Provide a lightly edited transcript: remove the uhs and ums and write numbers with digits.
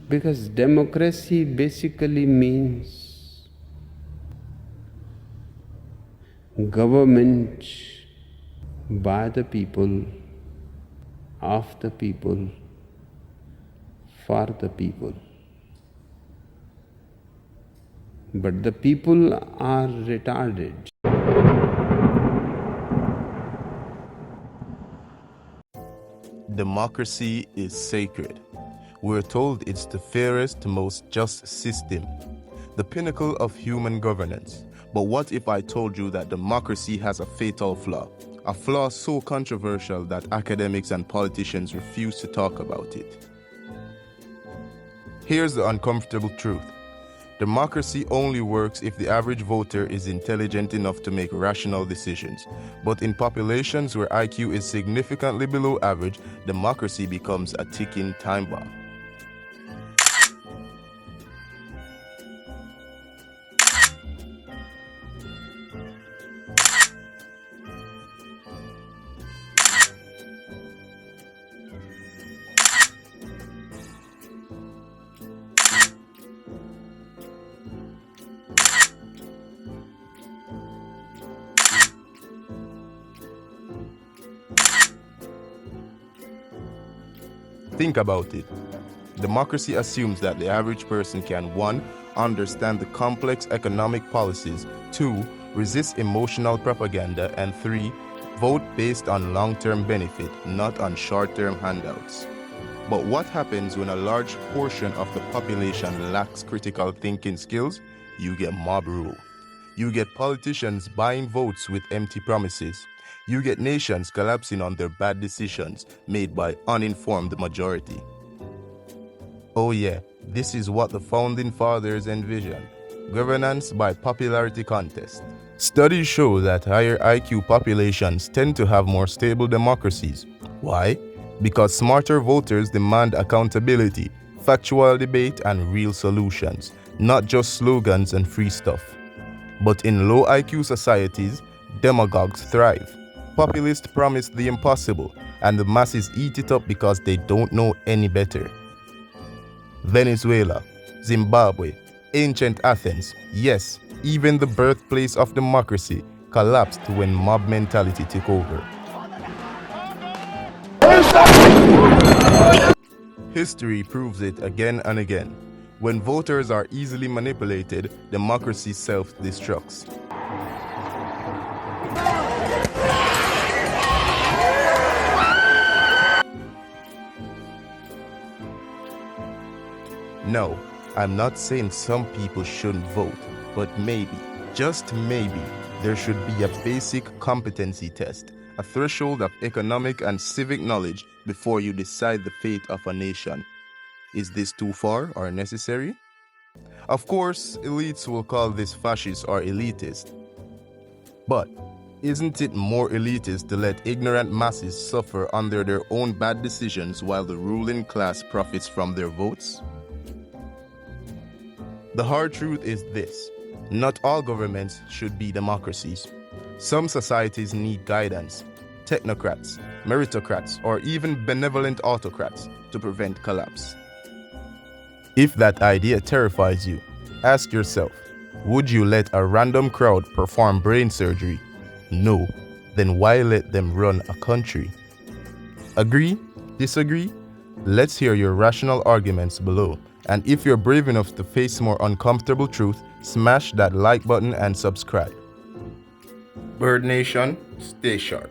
Because democracy basically means government by the people, of the people, for the people. But the people are retarded. Democracy is sacred. We're told it's the fairest, most just system, the pinnacle of human governance. But what if I told you that democracy has a fatal flaw? A flaw so controversial that academics and politicians refuse to talk about it. Here's the uncomfortable truth. Democracy only works if the average voter is intelligent enough to make rational decisions. But in populations where IQ is significantly below average, democracy becomes a ticking time bomb. Think about it. Democracy assumes that the average person can 1. Understand the complex economic policies, 2. Resist emotional propaganda, and 3. Vote based on long-term benefit, not on short-term handouts. But what happens when a large portion of the population lacks critical thinking skills? You get mob rule. You get politicians buying votes with empty promises. You get nations collapsing on their bad decisions made by uninformed majority. Oh yeah, this is what the founding fathers envisioned. Governance by popularity contest. Studies show that higher IQ populations tend to have more stable democracies. Why? Because smarter voters demand accountability, factual debate, and real solutions, not just slogans and free stuff. But in low IQ societies, demagogues thrive. Populists promise the impossible, and the masses eat it up because they don't know any better. Venezuela, Zimbabwe, ancient Athens, yes, even the birthplace of democracy collapsed when mob mentality took over. History proves it again and again. When voters are easily manipulated, democracy self-destructs. No, I'm not saying some people shouldn't vote, but maybe, just maybe, there should be a basic competency test, a threshold of economic and civic knowledge before you decide the fate of a nation. Is this too far or necessary? Of course, elites will call this fascist or elitist. But isn't it more elitist to let ignorant masses suffer under their own bad decisions while the ruling class profits from their votes? The hard truth is this: not all governments should be democracies. Some societies need guidance, technocrats, meritocrats, or even benevolent autocrats to prevent collapse. If that idea terrifies you, ask yourself, would you let a random crowd perform brain surgery? No. Then why let them run a country? Agree? Disagree? Let's hear your rational arguments below. And if you're brave enough to face more uncomfortable truth, smash that like button and subscribe. Bird Nation, stay sharp.